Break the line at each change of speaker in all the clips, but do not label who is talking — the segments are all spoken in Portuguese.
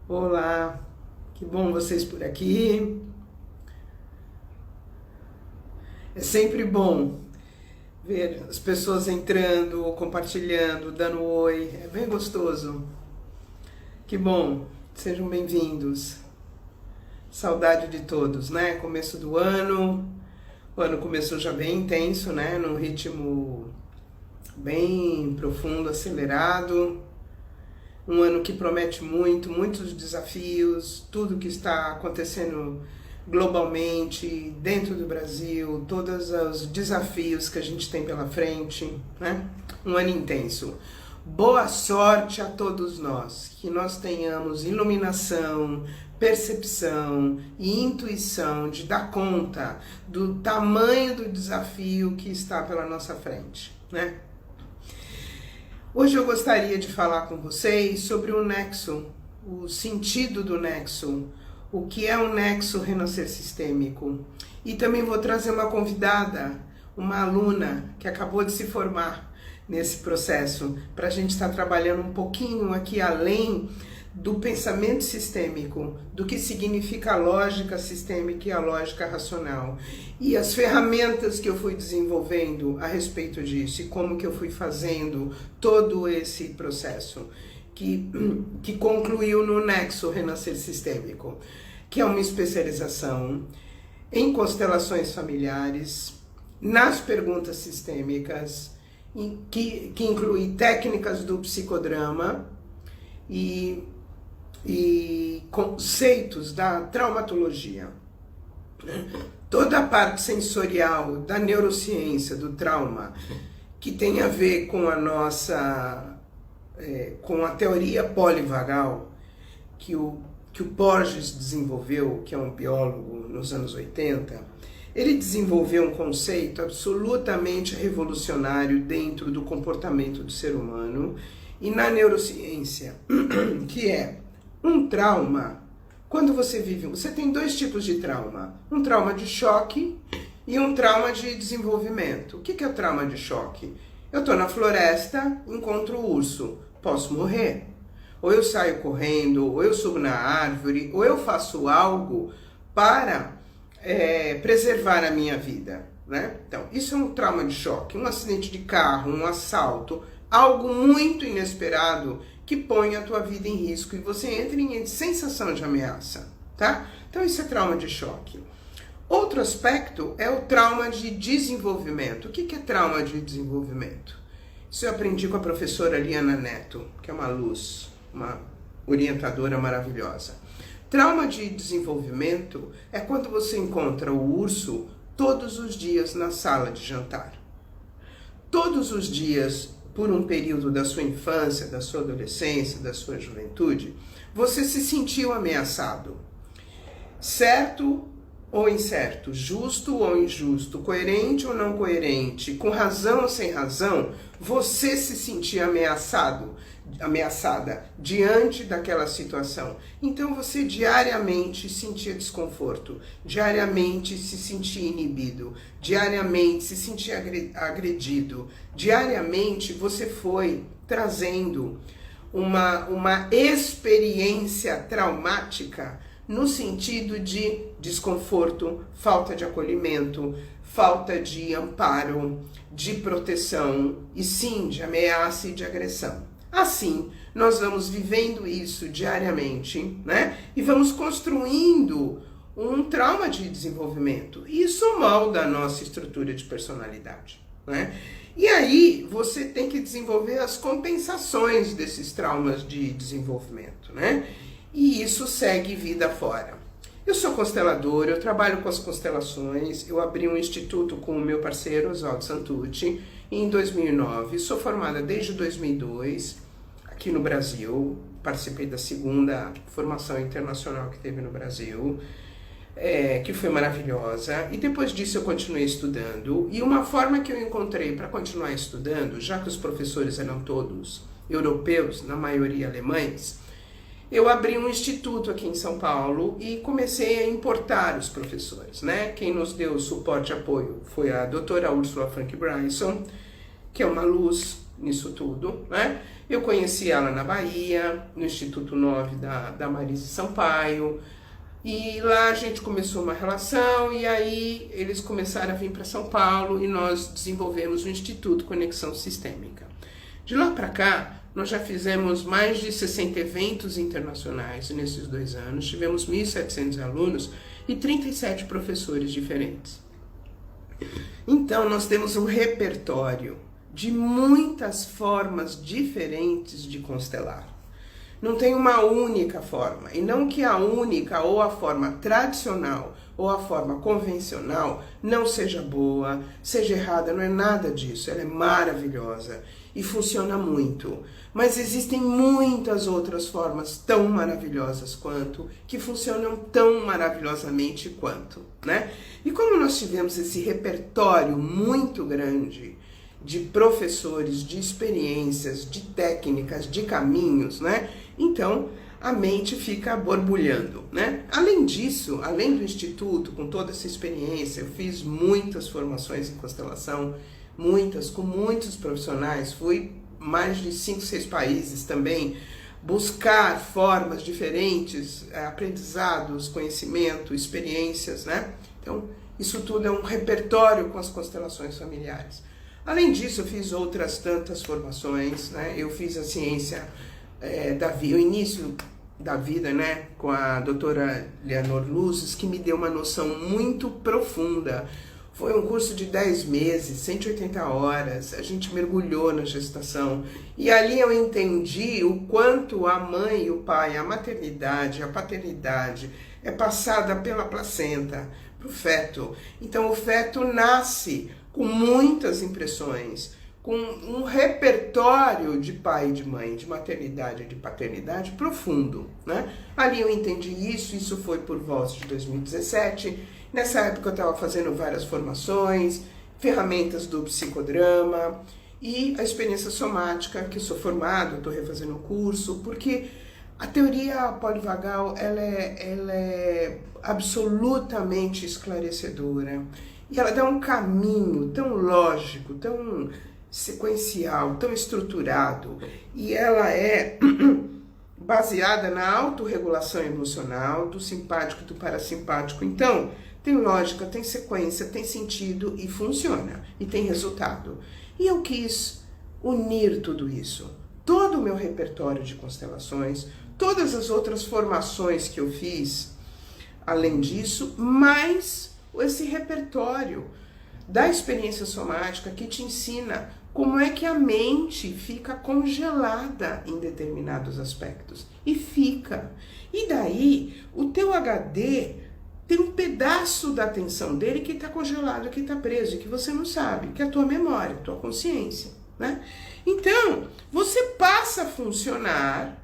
Olá, que bom vocês por aqui. É sempre bom ver as pessoas entrando, compartilhando, dando oi. É bem gostoso. Que bom, sejam bem-vindos. Saudade de todos, né? Começo do ano. O ano começou já bem intenso, né? Num ritmo bem profundo, acelerado. Um ano que promete muitos desafios, tudo que está acontecendo globalmente, dentro do Brasil, todos os desafios que a gente tem pela frente, né? Um ano intenso. Boa sorte a todos nós, que nós tenhamos iluminação, percepção e intuição de dar conta do tamanho do desafio que está pela nossa frente, né? Hoje eu gostaria de falar com vocês sobre o nexo, o sentido do nexo, o que é o nexo renascer sistêmico. E também vou trazer uma convidada, uma aluna que acabou de se formar nesse processo, para a gente estar trabalhando um pouquinho aqui além do pensamento sistêmico, do que significa a lógica sistêmica e a lógica racional. E as ferramentas que eu fui desenvolvendo a respeito disso e como que eu fui fazendo todo esse processo que concluiu no Nexo Renascer Sistêmico, que é uma especialização em constelações familiares, nas perguntas sistêmicas, que inclui técnicas do psicodrama e conceitos da traumatologia. Toda a parte sensorial da neurociência, do trauma, que tem a ver com a nossa, com a teoria polivagal, que o Porges desenvolveu, que é um biólogo nos anos 80, ele desenvolveu um conceito absolutamente revolucionário dentro do comportamento do ser humano e na neurociência, que é um trauma. Quando você vive, você tem dois tipos de trauma, um trauma de choque e um trauma de desenvolvimento. O que é o trauma de choque? Eu estou na floresta, encontro o urso, posso morrer. Ou eu saio correndo, ou eu subo na árvore, ou eu faço algo para preservar a minha vida, né? Então, isso é um trauma de choque, um acidente de carro, um assalto, algo muito inesperado que põe a tua vida em risco e você entra em sensação de ameaça, tá? Então isso é trauma de choque. Outro aspecto é o trauma de desenvolvimento. O que é trauma de desenvolvimento? Isso eu aprendi com a professora Liana Neto, que é uma luz, uma orientadora maravilhosa. Trauma de desenvolvimento é quando você encontra o urso todos os dias na sala de jantar. Todos os dias, por um período da sua infância, da sua adolescência, da sua juventude, você se sentiu ameaçado. Certo ou incerto, justo ou injusto, coerente ou não coerente, com razão ou sem razão, você se sentia ameaçada diante daquela situação. Então você diariamente sentia desconforto, diariamente se sentia inibido, diariamente se sentia agredido, diariamente você foi trazendo uma experiência traumática no sentido de desconforto, falta de acolhimento, falta de amparo, de proteção e sim de ameaça e de agressão. Assim, nós vamos vivendo isso diariamente, né? E vamos construindo um trauma de desenvolvimento. Isso molda a nossa estrutura de personalidade, né? E aí, você tem que desenvolver as compensações desses traumas de desenvolvimento, né? E isso segue vida fora. Eu sou consteladora, eu trabalho com as constelações, eu abri um instituto com o meu parceiro Oswaldo Santucci em 2009, sou formada desde 2002 aqui no Brasil, participei da segunda formação internacional que teve no Brasil, que foi maravilhosa, e depois disso eu continuei estudando, e uma forma que eu encontrei para continuar estudando, já que os professores eram todos europeus, na maioria alemães, eu abri um instituto aqui em São Paulo e comecei a importar os professores, né? Quem nos deu suporte e apoio foi a doutora Ursula Frank Bryson, que é uma luz nisso tudo, né? Eu conheci ela na Bahia, no Instituto 9 da Marise Sampaio, e lá a gente começou uma relação, e aí eles começaram a vir para São Paulo e nós desenvolvemos o Instituto Conexão Sistêmica. De lá para cá, nós já fizemos mais de 60 eventos internacionais nesses 2 anos, tivemos 1.700 alunos e 37 professores diferentes. Então, nós temos um repertório de muitas formas diferentes de constelar. Não tem uma única forma, e não que a única ou a forma tradicional ou a forma convencional não seja boa, seja errada, não é nada disso, ela é maravilhosa e funciona muito. Mas existem muitas outras formas tão maravilhosas quanto, que funcionam tão maravilhosamente quanto, né? E como nós tivemos esse repertório muito grande de professores, de experiências, de técnicas, de caminhos, né? Então, a mente fica borbulhando, né? Além disso, além do Instituto, com toda essa experiência, eu fiz muitas formações em constelação, muitas, com muitos profissionais, fui mais de 5, 6 países também, buscar formas diferentes, aprendizados, conhecimento, experiências, né? Então, isso tudo é um repertório com as constelações familiares. Além disso, eu fiz outras tantas formações, né? Eu fiz a ciência da vida, o início da vida, né? Com a doutora Leonor Luzes, que me deu uma noção muito profunda. Foi um curso de 10 meses, 180 horas, a gente mergulhou na gestação. E ali eu entendi o quanto a mãe e o pai, a maternidade, a paternidade, é passada pela placenta, para o feto. Então o feto nasce com muitas impressões, com um repertório de pai e de mãe, de maternidade e de paternidade profundo, né? Ali eu entendi isso, isso foi por volta de 2017. Nessa época eu estava fazendo várias formações, ferramentas do psicodrama e a experiência somática, que eu sou formado, estou refazendo o curso, porque a teoria polivagal ela é absolutamente esclarecedora. E ela dá um caminho tão lógico, tão sequencial, tão estruturado, e ela é baseada na autorregulação emocional do simpático e do parasimpático. Então, tem lógica, tem sequência, tem sentido e funciona, e tem resultado. E eu quis unir tudo isso, todo o meu repertório de constelações, todas as outras formações que eu fiz, além disso, mais esse repertório da experiência somática que te ensina como é que a mente fica congelada em determinados aspectos. E fica. E daí, o teu HD tem um pedaço da atenção dele que está congelado, que está preso, e que você não sabe, que é a tua memória, a tua consciência, né? Então, você passa a funcionar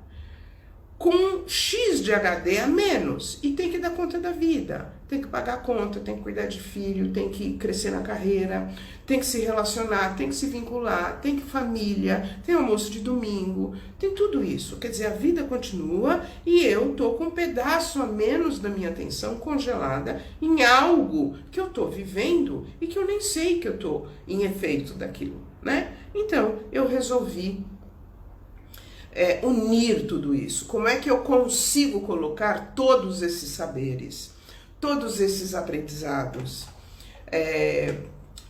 com X de HD a menos e tem que dar conta da vida, tem que pagar a conta, tem que cuidar de filho, tem que crescer na carreira, tem que se relacionar, tem que se vincular, tem que família, tem almoço de domingo, tem tudo isso. Quer dizer, a vida continua e eu tô com um pedaço a menos da minha atenção congelada em algo que eu tô vivendo e que eu nem sei que eu tô em efeito daquilo, né? Então, eu resolvi unir tudo isso. Como é que eu consigo colocar todos esses saberes, todos esses aprendizados,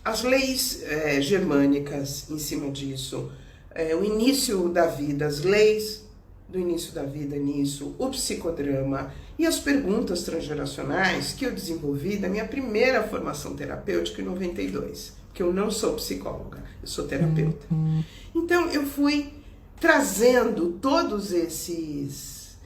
as leis germânicas em cima disso, o início da vida, as leis do início da vida nisso, o psicodrama e as perguntas transgeracionais que eu desenvolvi da minha primeira formação terapêutica em 92, que eu não sou psicóloga, eu sou terapeuta. Então eu fui trazendo todos esses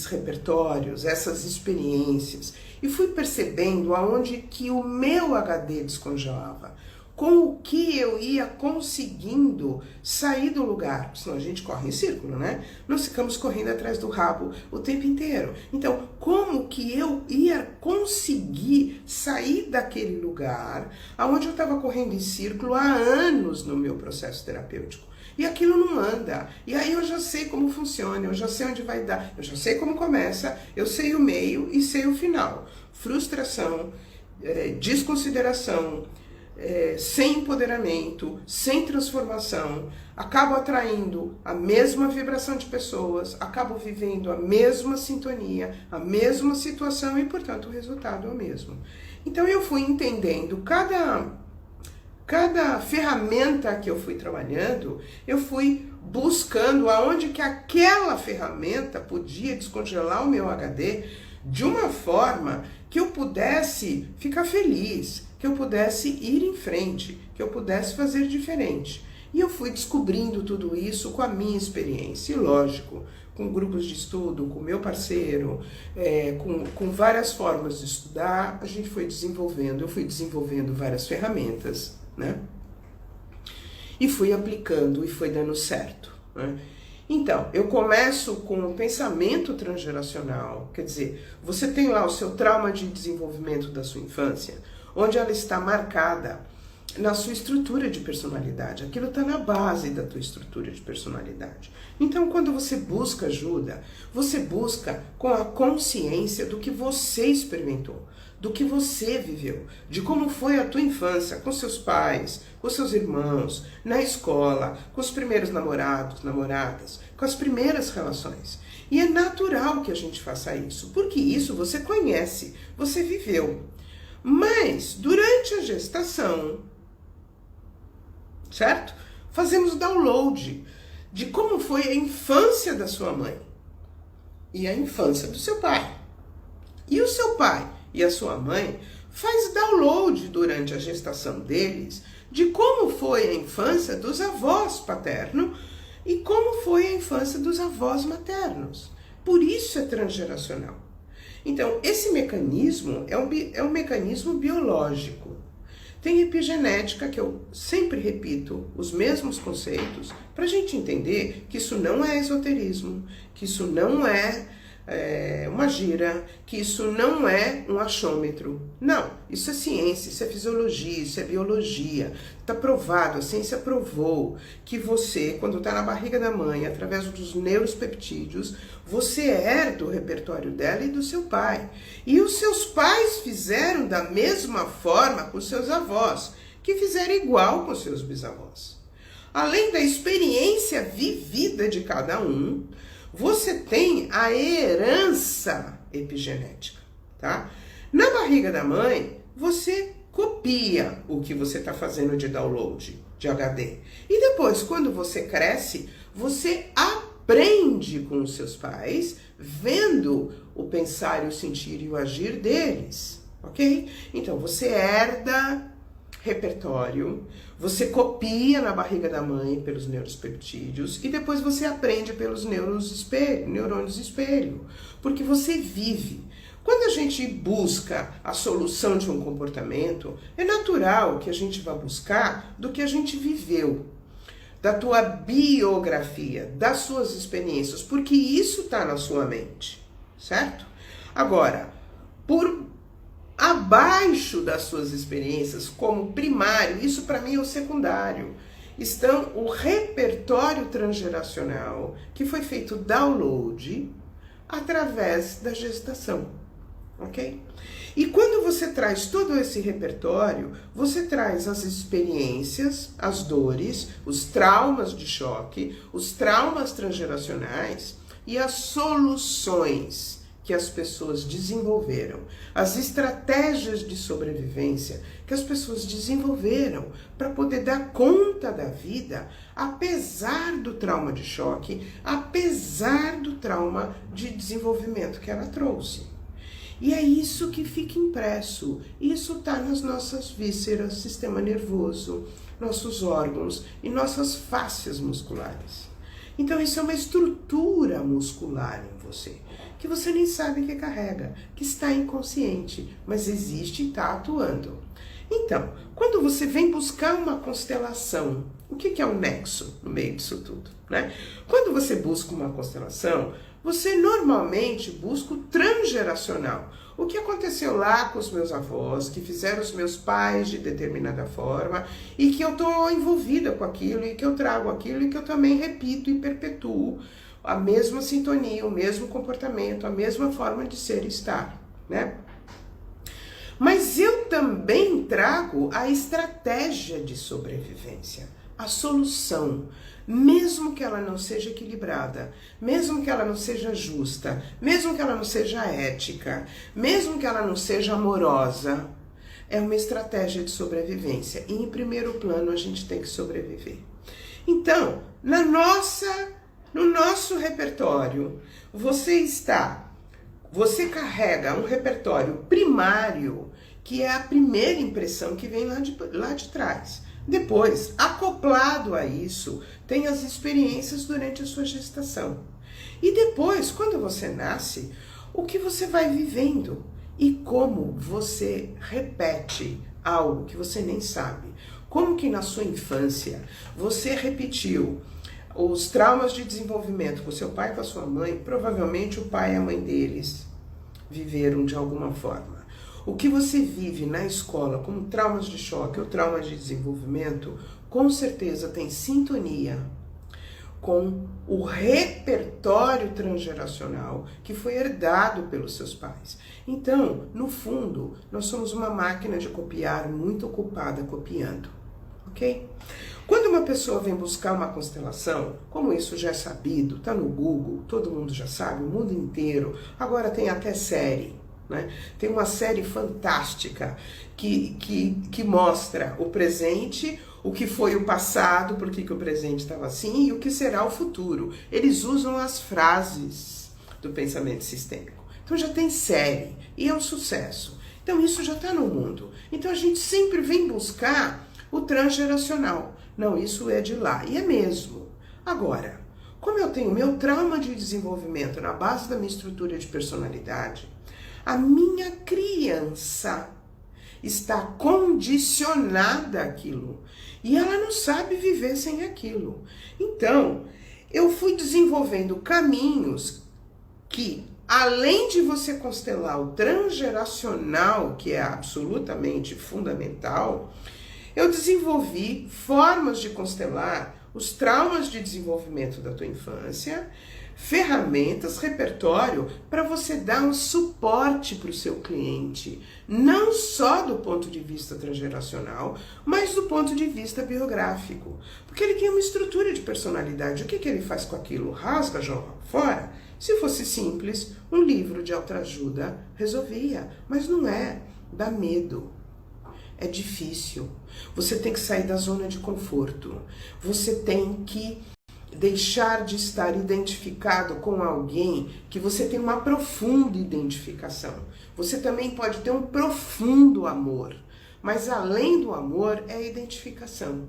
repertórios, essas experiências, e fui percebendo aonde que o meu HD descongelava, com o que eu ia conseguindo sair do lugar, senão a gente corre em círculo, né? Nós ficamos correndo atrás do rabo o tempo inteiro. Então, como que eu ia conseguir sair daquele lugar aonde eu estava correndo em círculo há anos no meu processo terapêutico? E aquilo não anda. E aí eu já sei como funciona, eu já sei onde vai dar, eu já sei como começa, eu sei o meio e sei o final. Frustração, desconsideração, sem empoderamento, sem transformação, acabo atraindo a mesma vibração de pessoas, acabo vivendo a mesma sintonia, a mesma situação e, portanto, o resultado é o mesmo. Então eu fui entendendo cada ferramenta que eu fui trabalhando, eu fui buscando aonde que aquela ferramenta podia descongelar o meu HD de uma forma que eu pudesse ficar feliz, que eu pudesse ir em frente, que eu pudesse fazer diferente. E eu fui descobrindo tudo isso com a minha experiência, e lógico, com grupos de estudo, com meu parceiro, com várias formas de estudar, a gente foi desenvolvendo, eu fui desenvolvendo várias ferramentas, né? E fui aplicando e foi dando certo, né? Então, eu começo com o pensamento transgeracional, quer dizer, você tem lá o seu trauma de desenvolvimento da sua infância, onde ela está marcada na sua estrutura de personalidade. Aquilo está na base da tua estrutura de personalidade. Então, quando você busca ajuda, você busca com a consciência do que você experimentou, do que você viveu, de como foi a tua infância, com seus pais, com seus irmãos, na escola, com os primeiros namorados, namoradas, com as primeiras relações. E é natural que a gente faça isso, porque isso você conhece, você viveu. Mas, durante a gestação, certo? Fazemos download de como foi a infância da sua mãe e a infância do seu pai. E o seu pai e a sua mãe faz download durante a gestação deles de como foi a infância dos avós paternos e como foi a infância dos avós maternos. Por isso é transgeracional. Então, esse mecanismo é um mecanismo biológico. Tem epigenética, que eu sempre repito os mesmos conceitos, para a gente entender que isso não é esoterismo, que isso não é uma gira, que isso não é um achômetro. Não, isso é ciência, isso é fisiologia, isso é biologia. Está provado, a ciência provou que você, quando está na barriga da mãe, através dos neuropeptídeos, você herda o repertório dela e do seu pai. E os seus pais fizeram da mesma forma com seus avós, que fizeram igual com seus bisavós. Além da experiência vivida de cada um, você tem a herança epigenética, tá? Na barriga da mãe, você copia o que você está fazendo de download, de HD. E depois, quando você cresce, você aprende com os seus pais, vendo o pensar e o sentir e o agir deles, ok? Então, você herda repertório, você copia na barriga da mãe pelos neuropeptídeos e depois você aprende pelos neurônios espelho, porque você vive. Quando a gente busca a solução de um comportamento, é natural que a gente vá buscar do que a gente viveu, da tua biografia, das suas experiências, porque isso está na sua mente, certo? Agora, por abaixo das suas experiências, como primário, isso para mim é o secundário, estão o repertório transgeracional que foi feito download através da gestação, ok? E quando você traz todo esse repertório, você traz as experiências, as dores, os traumas de choque, os traumas transgeracionais e as soluções que as pessoas desenvolveram, as estratégias de sobrevivência que as pessoas desenvolveram para poder dar conta da vida, apesar do trauma de choque, apesar do trauma de desenvolvimento que ela trouxe. E é isso que fica impresso. Isso está nas nossas vísceras, sistema nervoso, nossos órgãos e nossas fáscias musculares. Então isso é uma estrutura muscular em você, que você nem sabe que carrega, que está inconsciente, mas existe e está atuando. Então, quando você vem buscar uma constelação, o que é um nexo no meio disso tudo, né? Quando você busca uma constelação, você normalmente busca o transgeracional. O que aconteceu lá com os meus avós, que fizeram os meus pais de determinada forma, e que eu estou envolvida com aquilo, e que eu trago aquilo, e que eu também repito e perpetuo a mesma sintonia, o mesmo comportamento, a mesma forma de ser e estar, né? Mas eu eu também trago a estratégia de sobrevivência, a solução, mesmo que ela não seja equilibrada, mesmo que ela não seja justa, mesmo que ela não seja ética, mesmo que ela não seja amorosa, é uma estratégia de sobrevivência. E em primeiro plano a gente tem que sobreviver. Então, no nosso repertório, você carrega um repertório primário, que é a primeira impressão que vem lá de trás. Depois, acoplado a isso, tem as experiências durante a sua gestação. E depois, quando você nasce, o que você vai vivendo e como você repete algo que você nem sabe. Como que na sua infância você repetiu os traumas de desenvolvimento com seu pai e com a sua mãe, provavelmente o pai e a mãe deles viveram de alguma forma. O que você vive na escola como traumas de choque ou traumas de desenvolvimento, com certeza tem sintonia com o repertório transgeracional que foi herdado pelos seus pais. Então, no fundo, nós somos uma máquina de copiar muito ocupada copiando, ok? Quando uma pessoa vem buscar uma constelação, como isso já é sabido, está no Google, todo mundo já sabe, o mundo inteiro, agora tem até série, né? Tem uma série fantástica que mostra o presente, o que foi o passado, por que o presente estava assim e o que será o futuro. Eles usam as frases do pensamento sistêmico. Então já tem série e é um sucesso. Então isso já está no mundo. Então a gente sempre vem buscar o transgeracional. Não, isso é de lá. E é mesmo. Agora, como eu tenho meu trauma de desenvolvimento na base da minha estrutura de personalidade, a minha criança está condicionada àquilo e ela não sabe viver sem aquilo. Então, eu fui desenvolvendo caminhos que, além de você constelar o transgeracional, que é absolutamente fundamental, eu desenvolvi formas de constelar os traumas de desenvolvimento da tua infância, ferramentas, repertório para você dar um suporte para o seu cliente, não só do ponto de vista transgeracional, mas do ponto de vista biográfico. Porque ele tem uma estrutura de personalidade. O que ele faz com aquilo? Rasga, joga fora? Se fosse simples, um livro de autoajuda resolvia, mas não é. Dá medo. É difícil. Você tem que sair da zona de conforto. Você tem que deixar de estar identificado com alguém que você tem uma profunda identificação. Você também pode ter um profundo amor, mas além do amor é a identificação.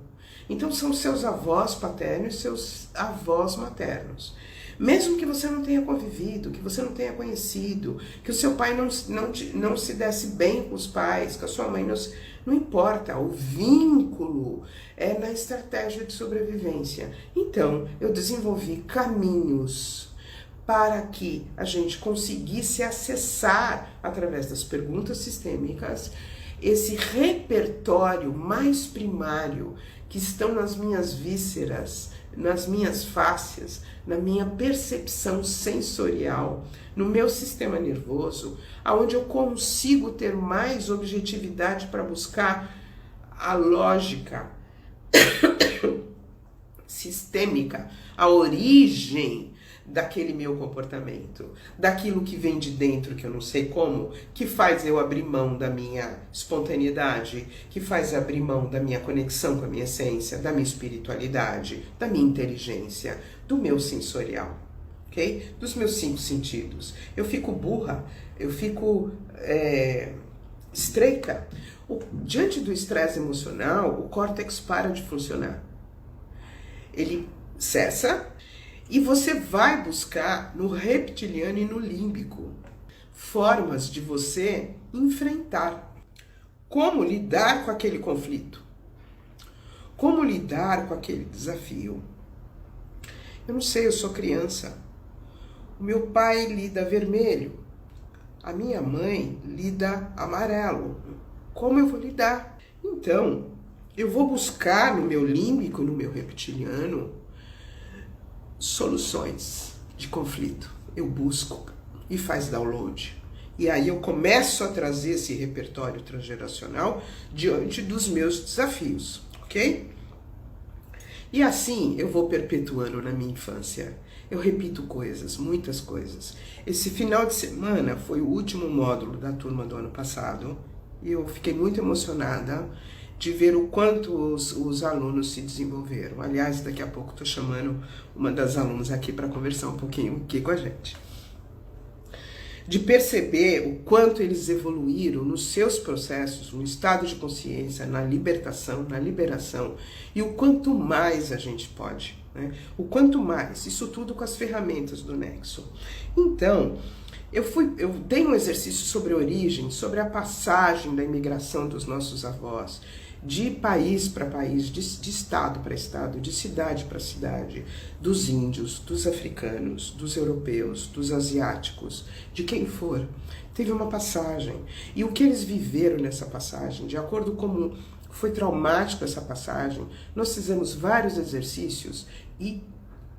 Então são seus avós paternos e seus avós maternos. Mesmo que você não tenha convivido, que você não tenha conhecido, que o seu pai não se desse bem com os pais, que a sua mãe não importa, o vínculo é na estratégia de sobrevivência. Então, eu desenvolvi caminhos para que a gente conseguisse acessar, através das perguntas sistêmicas, esse repertório mais primário que estão nas minhas vísceras, nas minhas fáscias, na minha percepção sensorial, no meu sistema nervoso, aonde eu consigo ter mais objetividade para buscar a lógica sistêmica, a origem daquele meu comportamento, daquilo que vem de dentro, que eu não sei como, que faz eu abrir mão da minha espontaneidade, que faz abrir mão da minha conexão com a minha essência, da minha espiritualidade, da minha inteligência, do meu sensorial, ok? Dos meus 5 sentidos. Eu fico burra, eu fico estreita. Diante do estresse emocional, o córtex para de funcionar. Ele cessa. E você vai buscar no reptiliano e no límbico formas de você enfrentar. Como lidar com aquele conflito? Como lidar com aquele desafio? Eu não sei, eu sou criança. O meu pai lida vermelho. A minha mãe lida amarelo. Como eu vou lidar? Então, eu vou buscar no meu límbico, no meu reptiliano, soluções de conflito. Eu busco e faz download. E aí eu começo a trazer esse repertório transgeracional diante dos meus desafios, ok? E assim eu vou perpetuando na minha infância. Eu repito coisas, muitas coisas. Esse final de semana foi o último módulo da turma do ano passado e eu fiquei muito emocionada de ver o quanto os alunos se desenvolveram. Aliás, daqui a pouco estou chamando uma das alunas aqui para conversar um pouquinho aqui com a gente. De perceber o quanto eles evoluíram nos seus processos, no estado de consciência, na libertação, na liberação, e o quanto mais a gente pode, né? O quanto mais, isso tudo com as ferramentas do Nexo. Então, eu dei um exercício sobre origem, sobre a passagem da imigração dos nossos avós, de país para país, de estado para estado, de cidade para cidade, dos índios, dos africanos, dos europeus, dos asiáticos, de quem for. Teve uma passagem. E o que eles viveram nessa passagem, de acordo com como foi traumático essa passagem, nós fizemos vários exercícios e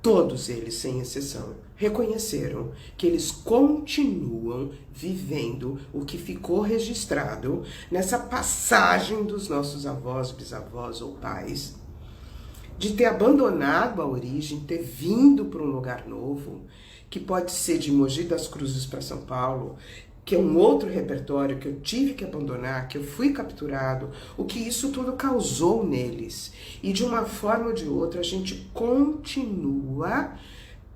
todos eles, sem exceção, reconheceram que eles continuam vivendo o que ficou registrado nessa passagem dos nossos avós, bisavós ou pais, de ter abandonado a origem, ter vindo para um lugar novo, que pode ser de Mogi das Cruzes para São Paulo, que é um outro repertório que eu tive que abandonar, que eu fui capturado, o que isso tudo causou neles. E de uma forma ou de outra a gente continua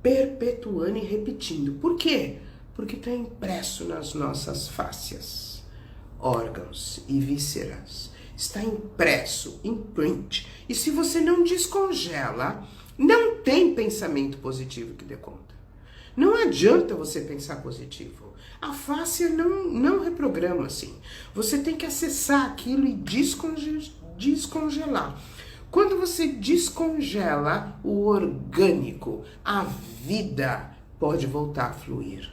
perpetuando e repetindo. Por quê? Porque está impresso nas nossas fáscias, órgãos e vísceras. Está impresso, imprint. E se você não descongela, não tem pensamento positivo que dê conta. Não adianta você pensar positivo. A fáscia não reprograma assim. Você tem que acessar aquilo e descongelar. Quando você descongela o orgânico, a vida pode voltar a fluir.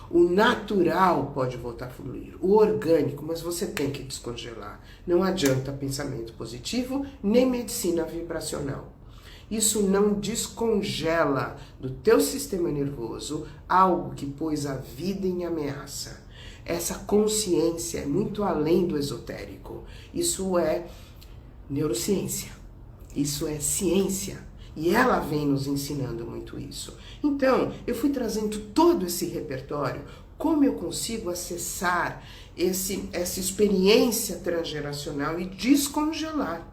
O natural pode voltar a fluir. O orgânico, mas você tem que descongelar. Não adianta pensamento positivo, nem medicina vibracional. Isso não descongela do teu sistema nervoso algo que pôs a vida em ameaça. Essa consciência é muito além do esotérico. Isso é neurociência. Isso é ciência. E ela vem nos ensinando muito isso. Então, eu fui trazendo todo esse repertório, como eu consigo acessar essa experiência transgeracional e descongelar.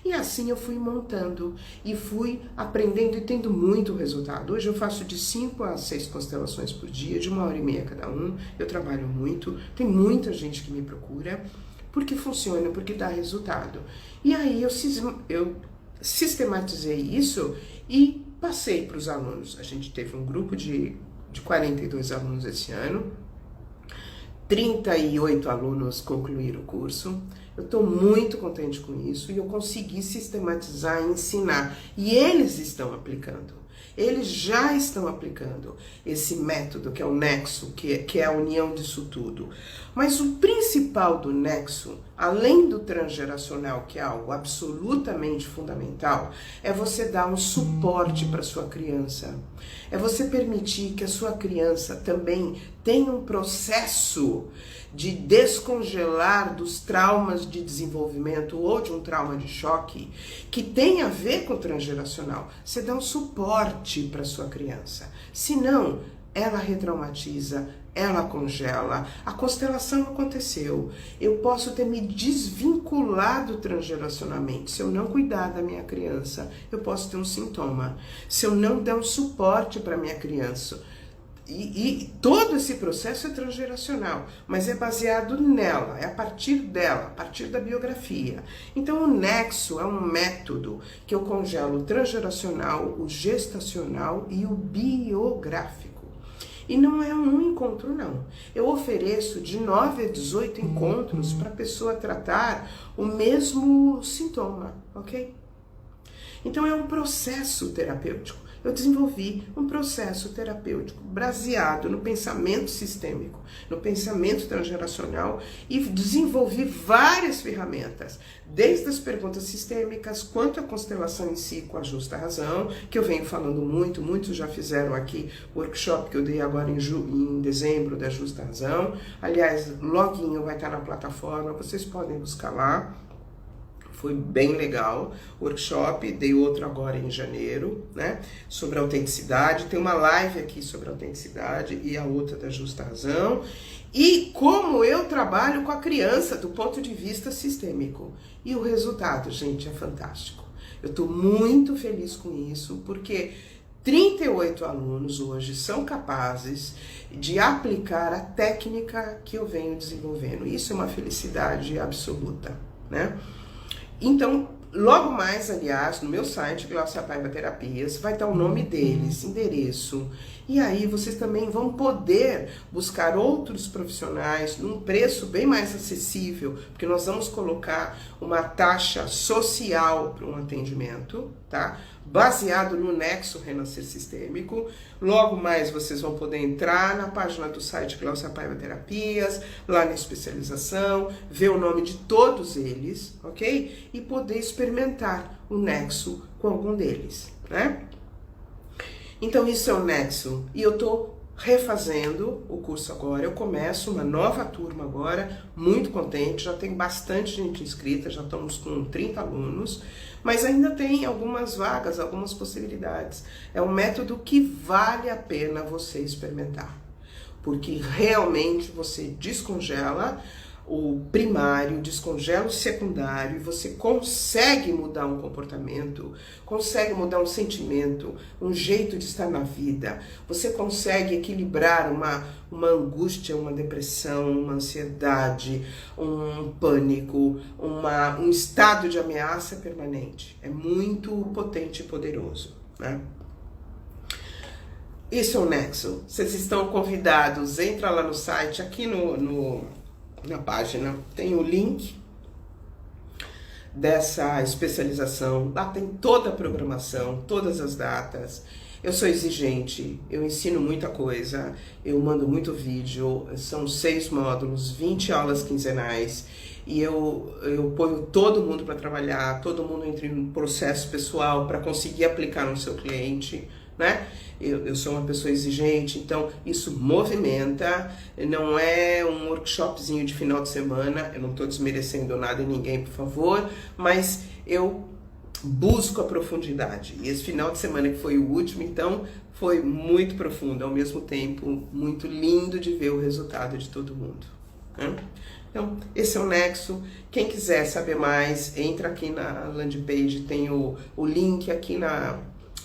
E assim eu fui montando e fui aprendendo e tendo muito resultado. Hoje eu faço de 5 a 6 constelações por dia, de 1h30 cada um. Eu trabalho muito, tem muita gente que me procura, porque funciona, porque dá resultado. E aí eu sistematizei isso e passei para os alunos. A gente teve um grupo de 42 alunos esse ano, 38 alunos concluíram o curso. Eu estou muito contente com isso e eu consegui sistematizar e ensinar. E eles estão aplicando. Eles já estão aplicando esse método que é o Nexo, que é a união disso tudo. Mas o principal do Nexo, além do transgeracional, que é algo absolutamente fundamental, é você dar um suporte para sua criança. É você permitir que a sua criança também tenha um processo de descongelar dos traumas de desenvolvimento ou de um trauma de choque que tem a ver com o transgeracional. Você dá um suporte para sua criança. Senão, ela retraumatiza, ela congela. A constelação aconteceu. Eu posso ter me desvinculado transgeracionalmente. Se eu não cuidar da minha criança, eu posso ter um sintoma. Se eu não der um suporte para minha criança, e todo esse processo é transgeracional, mas é baseado nela, é a partir dela, a partir da biografia. Então o Nexo é um método que eu congelo o transgeracional, o gestacional e o biográfico. E não é um encontro, não. Eu ofereço de 9 a 18 encontros para a pessoa tratar o mesmo sintoma, ok? Então é um processo terapêutico. eu desenvolvi um processo terapêutico baseado no pensamento sistêmico, no pensamento transgeracional e desenvolvi várias ferramentas, desde as perguntas sistêmicas, quanto a constelação em si com a justa razão, que eu venho falando muito, muitos já fizeram aqui o workshop que eu dei agora em dezembro da justa razão. Aliás, loguinho vai estar na plataforma, vocês podem buscar lá. Foi bem legal o workshop, dei outro agora em janeiro, né, sobre autenticidade. Tem uma live aqui sobre autenticidade e a outra da justa razão. E como eu trabalho com a criança do ponto de vista sistêmico. E o resultado, gente, é fantástico. Eu estou muito feliz com isso, porque 38 alunos hoje são capazes de aplicar a técnica que eu venho desenvolvendo. Isso é uma felicidade absoluta, né? Então, logo mais, aliás, no meu site, Glaucia Paiva Terapias, vai estar o nome deles, endereço. E aí vocês também vão poder buscar outros profissionais num preço bem mais acessível, porque nós vamos colocar uma taxa social para um atendimento, tá? Baseado no nexo renascer sistêmico. Logo mais vocês vão poder entrar na página do site Glaucia Paiva Terapias, lá na especialização, ver o nome de todos eles, ok? E poder experimentar o nexo com algum deles, né? Então isso é o nexo, e eu tô refazendo o curso agora, eu começo uma nova turma agora, muito contente, já tem bastante gente inscrita, já estamos com 30 alunos, mas ainda tem algumas vagas, algumas possibilidades. É um método que vale a pena você experimentar, porque realmente você descongela o primário, descongela o secundário, e você consegue mudar um comportamento, consegue mudar um sentimento, um jeito de estar na vida, você consegue equilibrar uma angústia, uma depressão, uma ansiedade, um pânico, um estado de ameaça permanente. É muito potente e poderoso, né? Isso é o Nexo. Vocês estão convidados, entra lá no site, aqui na página tem o link dessa especialização. Lá tem toda a programação, todas as datas. Eu sou exigente, eu ensino muita coisa, eu mando muito vídeo, são 6 módulos, 20 aulas quinzenais, e eu ponho todo mundo para trabalhar, todo mundo entra em um processo pessoal para conseguir aplicar no seu cliente, né? Eu sou uma pessoa exigente, então isso movimenta, não é um workshopzinho de final de semana, eu não estou desmerecendo nada em ninguém, por favor, mas eu busco a profundidade. E esse final de semana que foi o último, então, foi muito profundo, ao mesmo tempo muito lindo de ver o resultado de todo mundo, né? Então, esse é o Nexo. Quem quiser saber mais, entra aqui na landing page, tem o link aqui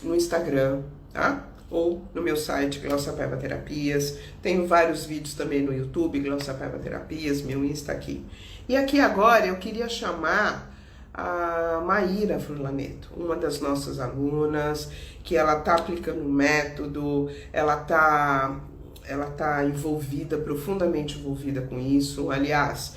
no Instagram, tá? Ou no meu site, Glaucia Paiva Terapias. Tenho vários vídeos também no YouTube, Glaucia Paiva Terapias, meu Insta aqui. E aqui agora eu queria chamar a Maíra Furlaneto, uma das nossas alunas, que ela tá aplicando o método, ela tá envolvida, profundamente envolvida com isso. Aliás,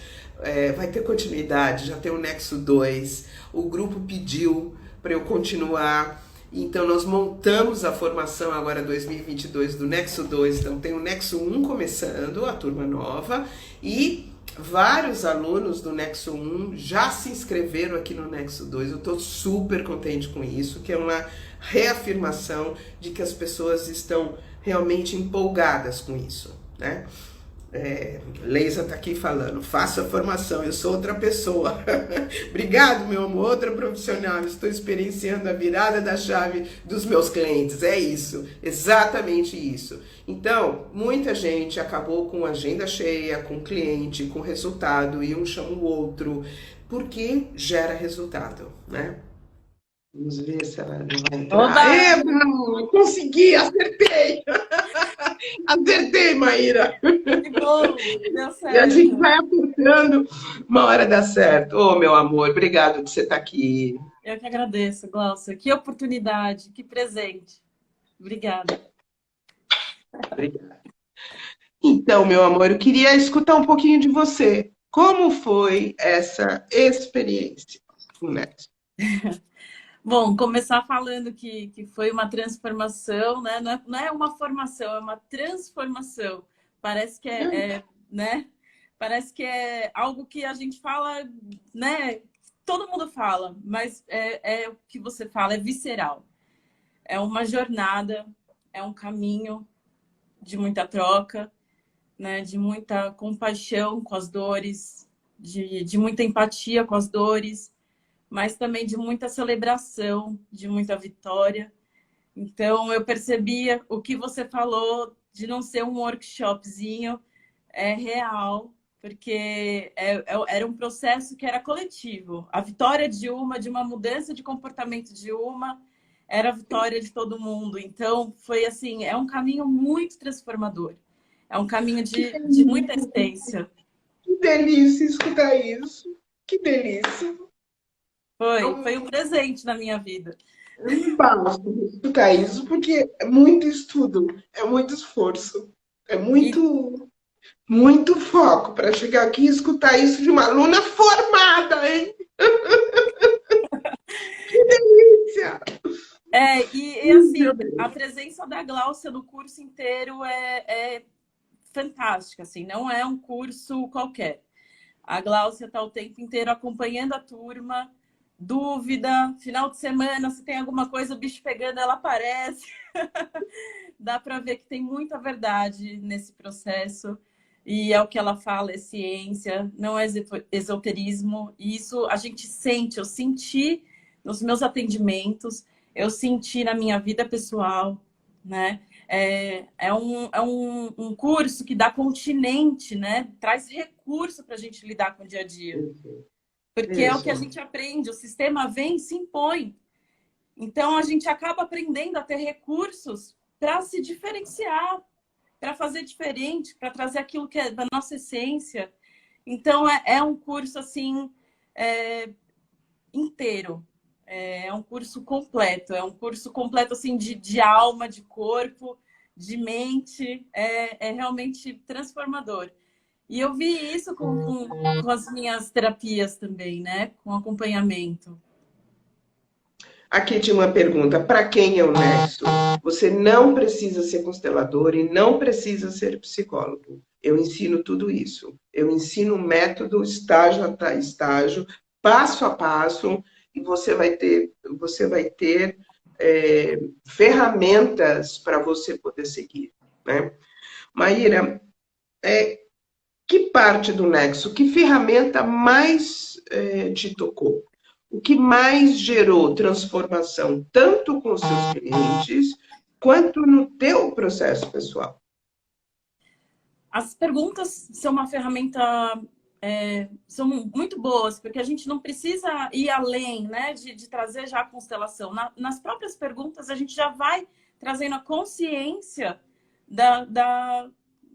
vai ter continuidade, já tem o Nexo 2, o grupo pediu para eu continuar. Então, nós montamos a formação agora 2022 do Nexo 2, então tem o Nexo 1 começando, a turma nova, e vários alunos do Nexo 1 já se inscreveram aqui no Nexo 2, eu estou super contente com isso, que é uma reafirmação de que as pessoas estão realmente empolgadas com isso, né? Leisa tá aqui falando, faço a formação, eu sou outra pessoa. Obrigado, meu amor, outra profissional, estou experienciando a virada da chave dos meus clientes, é isso, exatamente isso. Então, muita gente acabou com agenda cheia, com cliente, com resultado, e um chama o outro, porque gera resultado, né? Vamos ver se ela vai entrar. Bruno, consegui, acertei! Acertei, Maíra!
Que bom, deu certo.
E a gente vai apertando, uma hora dá certo. Ô, meu amor, obrigado de você estar aqui.
Eu que agradeço, Glaucia. Que oportunidade, que presente. Obrigada.
Obrigada. Então, meu amor, eu queria escutar um pouquinho de você. Como foi essa experiência com o Nexo?
Bom, começar falando que foi uma transformação, né? Não é uma formação, é uma transformação. Parece que né? Parece que é algo que a gente fala, né? Todo mundo fala, mas é o que você fala, é visceral. É uma jornada, é um caminho de muita troca, né? De muita compaixão com as dores, de muita empatia com as dores, mas também de muita celebração, de muita vitória. Então, eu percebia o que você falou de não ser um workshopzinho, é real, porque era um processo que era coletivo. A vitória de uma mudança de comportamento de uma, era a vitória de todo mundo. Então, foi assim, é um caminho muito transformador. É um caminho de muita essência.
Que delícia escutar isso. Que delícia.
Foi um presente na minha vida.
É um bálsamo escutar isso, porque é muito estudo, é muito esforço, é
E
muito foco para chegar aqui e escutar isso de uma aluna formada, hein? Que delícia!
assim, a presença da Gláucia no curso inteiro é fantástica, assim, não é um curso qualquer. A Gláucia está o tempo inteiro acompanhando a turma, dúvida, final de semana, se tem alguma coisa, o bicho pegando, ela aparece. Dá para ver que tem muita verdade nesse processo. E é o que ela fala, é ciência, não é esoterismo. E isso a gente sente, eu senti nos meus atendimentos, eu senti na minha vida pessoal, né? Um curso que dá continente, né? Traz recurso para a gente lidar com o dia a dia. Porque é o que a
Isso.
gente aprende, o sistema vem e se impõe. Então, a gente acaba aprendendo a ter recursos para se diferenciar, para fazer diferente, para trazer aquilo que é da nossa essência. Então, é um curso, assim, inteiro. É um curso completo. É um curso completo, assim, de alma, de corpo, de mente. É realmente transformador. E eu vi isso com as minhas terapias também, né? Com acompanhamento.
Aqui tinha uma pergunta: para quem é o Nexo? Você não precisa ser constelador e não precisa ser psicólogo. Eu ensino tudo isso. Eu ensino o método, estágio a estágio, passo a passo, e você vai ter ferramentas para você poder seguir, né? Maíra, que parte do Nexo, que ferramenta mais te tocou? O que mais gerou transformação, tanto com os seus clientes, quanto no teu processo pessoal?
As perguntas são uma ferramenta, são muito boas, porque a gente não precisa ir além, né, de trazer já a constelação. Nas próprias perguntas, a gente já vai trazendo a consciência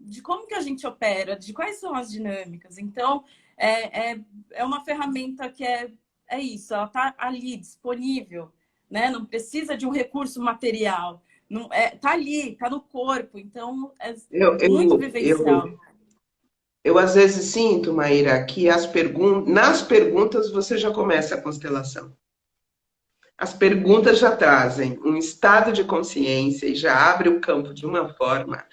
de como que a gente opera, de quais são as dinâmicas. Então, é uma ferramenta que é isso, ela está ali, disponível, né? Não precisa de um recurso material. Não, tá ali, tá no corpo, então é
Eu,
muito
eu, eu,
vivencial.
eu às vezes sinto, Maíra, que nas perguntas você já começa a constelação. As perguntas já trazem um estado de consciência e já abre o campo de uma forma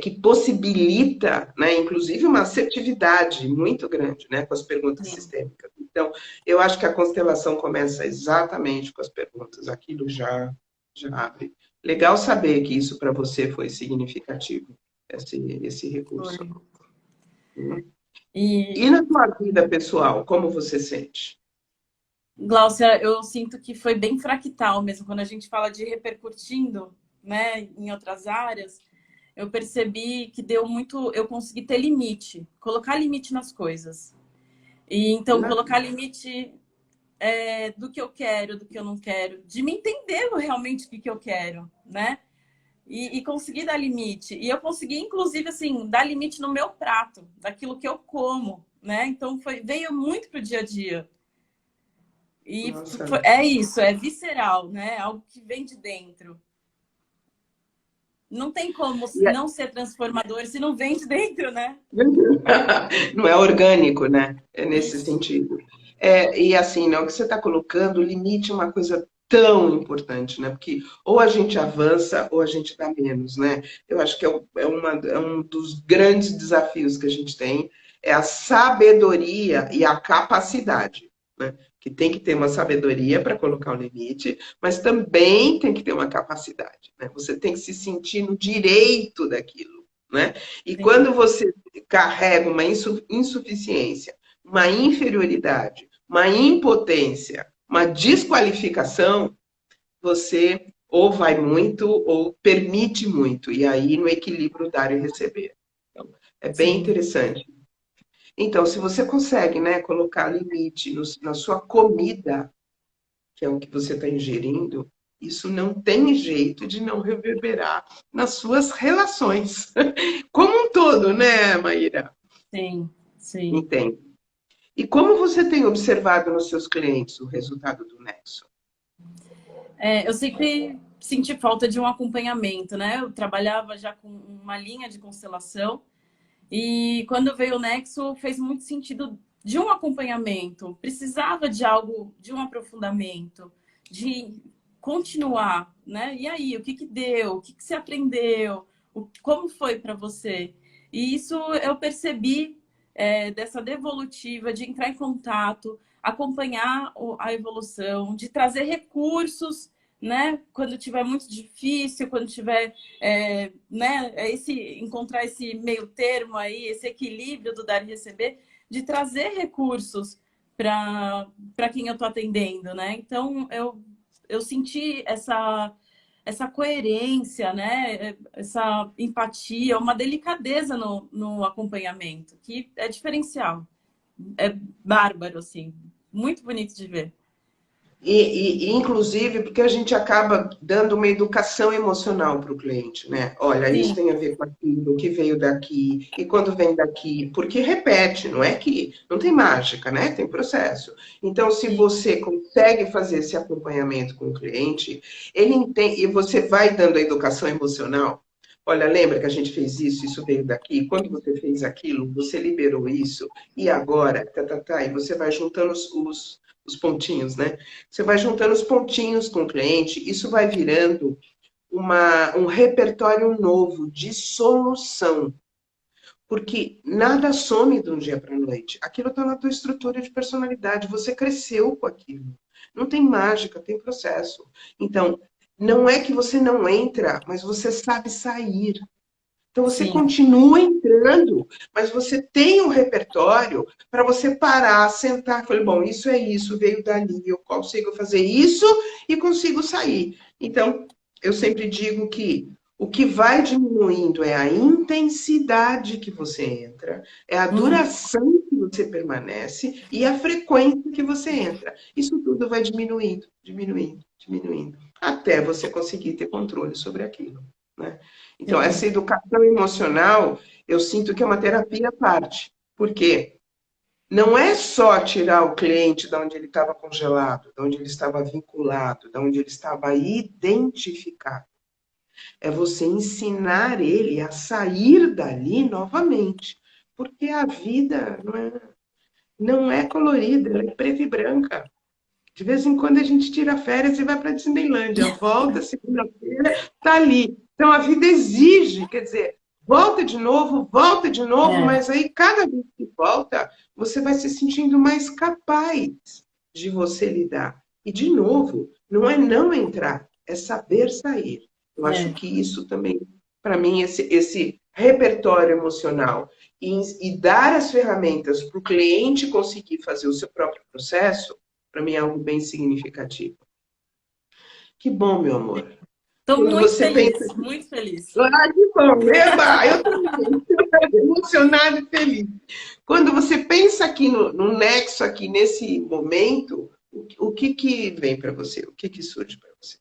que possibilita, né, inclusive, uma assertividade muito grande, né, com as perguntas
Sim,
sistêmicas. Então, eu acho que a constelação começa exatamente com as perguntas. Aquilo já abre. Legal saber que isso para você foi significativo, esse recurso.
foi. E,
E na sua vida pessoal, como você sente?
Gláucia, eu sinto que foi bem fractal mesmo, quando a gente fala de repercutindo, né, em outras áreas, eu percebi que deu muito, eu consegui ter limite, colocar limite nas coisas. E então, colocar limite do que eu quero, do que eu não quero, de me entender realmente o que eu quero, né? E conseguir dar limite. E eu consegui, inclusive, assim, dar limite no meu prato, daquilo que eu como, né? Então, veio muito pro dia a dia. E
Nossa.
é isso, é visceral, né? Algo que vem de dentro. Não tem como não ser transformador se não vem de dentro, né?
Não é orgânico, né? É nesse
Isso.
sentido. E assim, não, o que você está colocando, o limite é uma coisa tão importante, né? Porque ou a gente avança ou a gente dá menos, né? Eu acho que é um dos grandes desafios que a gente tem, é a sabedoria e a capacidade, né? Que tem que ter uma sabedoria para colocar o limite, mas também tem que ter uma capacidade, né? Você tem que se sentir no direito daquilo, né? E
Sim,
quando você carrega uma insuficiência, uma inferioridade, uma impotência, uma desqualificação, você ou vai muito ou permite muito, e aí no equilíbrio dar e receber. Então, é bem
sim.
interessante. Então, se você consegue, né, colocar limite na sua comida, que é o que você está ingerindo, isso não tem jeito de não reverberar nas suas relações. Como um todo, né, Maíra?
Sim, sim.
Entende? E como você tem observado nos seus clientes o resultado do Nexo?
Eu sempre senti falta de um acompanhamento, né? Eu trabalhava já com uma linha de constelação e quando veio o Nexo fez muito sentido de um acompanhamento. Precisava de algo, de um aprofundamento, de continuar, né? E aí, o que que deu? O que que você aprendeu? Como foi para você? E isso eu percebi dessa devolutiva, de entrar em contato, acompanhar a evolução, de trazer recursos, né? Quando tiver muito difícil, quando tiver, né? Encontrar esse meio termo aí, esse equilíbrio do dar e receber, de trazer recursos para quem eu estou atendendo, né? Então eu senti essa coerência, né? Essa empatia, uma delicadeza no acompanhamento, que é diferencial. É bárbaro, assim. Muito bonito de ver.
Inclusive, porque a gente acaba dando uma educação emocional para o cliente, né? Olha, isso
Sim,
tem a ver com aquilo que veio daqui, e quando vem daqui, porque repete, não é que não tem mágica, né? Tem processo. Então, se
sim,
você consegue fazer esse acompanhamento com o cliente, ele entende, e você vai dando a educação emocional. Olha, lembra que a gente fez isso, isso veio daqui, quando você fez aquilo, você liberou isso, e agora, e você vai juntando os pontinhos, né? Você vai juntando os pontinhos com o cliente, isso vai virando um repertório novo de solução. Porque nada some de um dia para a noite. Aquilo está na tua estrutura de personalidade, você cresceu com aquilo. Não tem mágica, tem processo. Então, não é que você não entra, mas você sabe sair. Então você
sim.
continua entrando, mas você tem um repertório para você parar, sentar e falar, bom, isso é isso, veio dali, eu consigo fazer isso e consigo sair. Então, eu sempre digo que o que vai diminuindo é a intensidade que você entra, é a
Uhum.
duração que você permanece e a frequência que você entra. Isso tudo vai diminuindo, diminuindo, diminuindo, até você conseguir ter controle sobre aquilo, né? Então,
Sim,
essa educação emocional, eu sinto que é uma terapia à parte. Por quê? Não é só tirar o cliente de onde ele estava congelado, de onde ele estava vinculado, de onde ele estava identificado. É você ensinar ele a sair dali novamente. Porque a vida não é colorida, ela é preta e branca. De vez em quando a gente tira férias e vai para a Disneylândia. Volta segunda-feira, está ali. Então a vida exige, quer dizer, volta de novo,
é,
mas aí cada vez que volta, você vai se sentindo mais capaz de você lidar. E de novo, não é não entrar, é saber sair. Eu acho
é.
que isso também, para mim, esse repertório emocional e dar as ferramentas para o cliente conseguir fazer o seu próprio processo, para mim é algo bem significativo. Que bom, meu amor.
Estou
Quando
muito
você pensa,
feliz, muito feliz.
ah, que bom, eba, eu também, emocionada e feliz. Quando você pensa aqui no nexo, aqui nesse momento, o que que vem para você? O que que surge para você?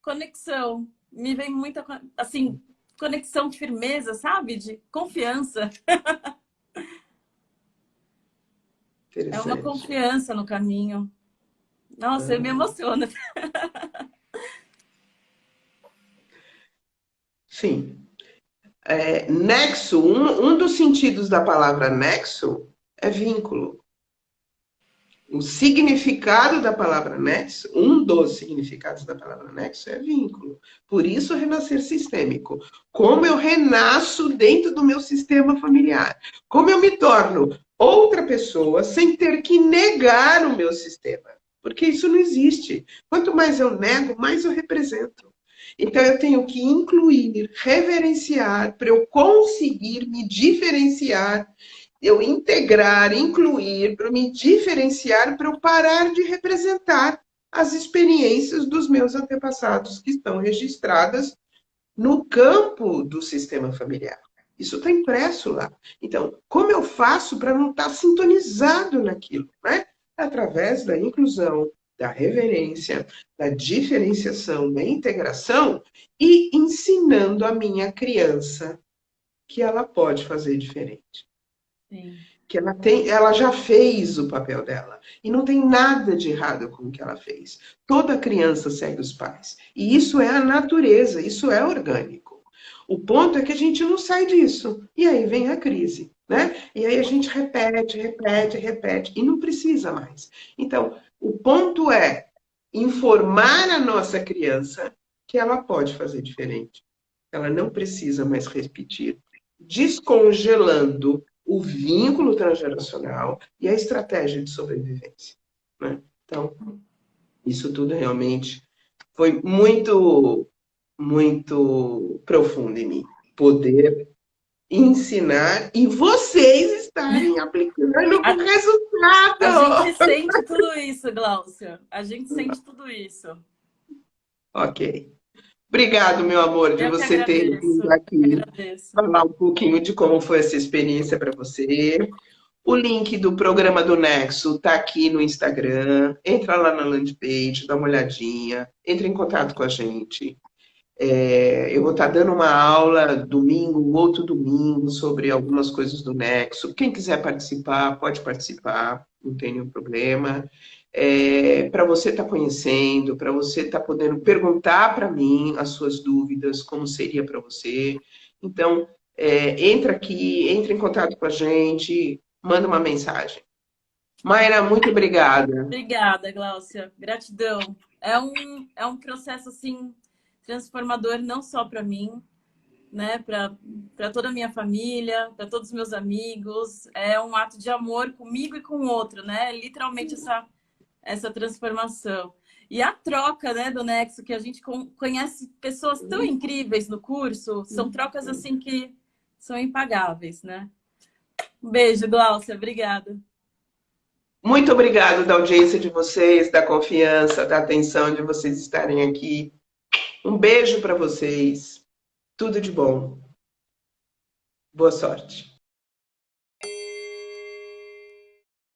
Conexão. Me vem muita, assim, conexão, firmeza, sabe? De confiança. É uma
Interessante.
confiança no caminho. Nossa, eu me
Ah,
emociono.
sim. Nexo, um dos sentidos da palavra nexo é vínculo. O significado da palavra nexo, um dos significados da palavra nexo é vínculo. Por isso, renascer sistêmico. Como eu renasço dentro do meu sistema familiar. Como eu me torno outra pessoa sem ter que negar o meu sistema. Porque isso não existe. Quanto mais eu nego, mais eu represento. Então, eu tenho que incluir, reverenciar, para eu conseguir me diferenciar, eu integrar, incluir, para me diferenciar, para eu parar de representar as experiências dos meus antepassados que estão registradas no campo do sistema familiar. Isso está impresso lá. Então, como eu faço para não estar sintonizado naquilo, né? Através da inclusão, da reverência, da diferenciação, da integração e ensinando a minha criança que ela pode fazer diferente.
Sim.
Que ela já fez o papel dela. E não tem nada de errado com o que ela fez. Toda criança segue os pais. E isso é a natureza, isso é orgânico. O ponto é que a gente não sai disso. E aí vem a crise, né? E aí a gente repete, repete, repete. E não precisa mais. Então, o ponto é informar a nossa criança que ela pode fazer diferente. Ela não precisa mais repetir. Descongelando o vínculo transgeracional e a estratégia de sobrevivência, né? Então, isso tudo realmente foi muito, muito profundo em mim. Poder ensinar e vocês estarem aplicando com resultado.
A gente sente tudo isso, Gláucia. A gente sente tudo isso.
Ok. Obrigado, meu amor, de você ter vindo aqui falar um pouquinho de como foi essa experiência para você. O link do programa do Nexo está aqui no Instagram. Entra lá na landing page, dá uma olhadinha, entre em contato com a gente. Eu vou estar dando uma aula domingo, outro domingo, sobre algumas coisas do Nexo. Quem quiser participar, pode participar, não tem nenhum problema. Para você estar conhecendo, para você estar podendo perguntar para mim as suas dúvidas, como seria para você. Então, entra aqui, entra em contato com a gente, manda uma mensagem. Mayra, muito obrigada.
Obrigada, Gláucia. Gratidão. É um processo, assim, transformador, não só para mim, né? Para toda a minha família, para todos os meus amigos. É um ato de amor comigo e com o outro, né? Literalmente essa transformação. E a troca, né, do Nexo, que a gente conhece pessoas tão incríveis no curso, são trocas assim que são impagáveis, né? Um beijo, Gláucia. Obrigada.
Muito obrigado da audiência de vocês, da confiança, da atenção de vocês estarem aqui. Um beijo para vocês. Tudo de bom. Boa sorte.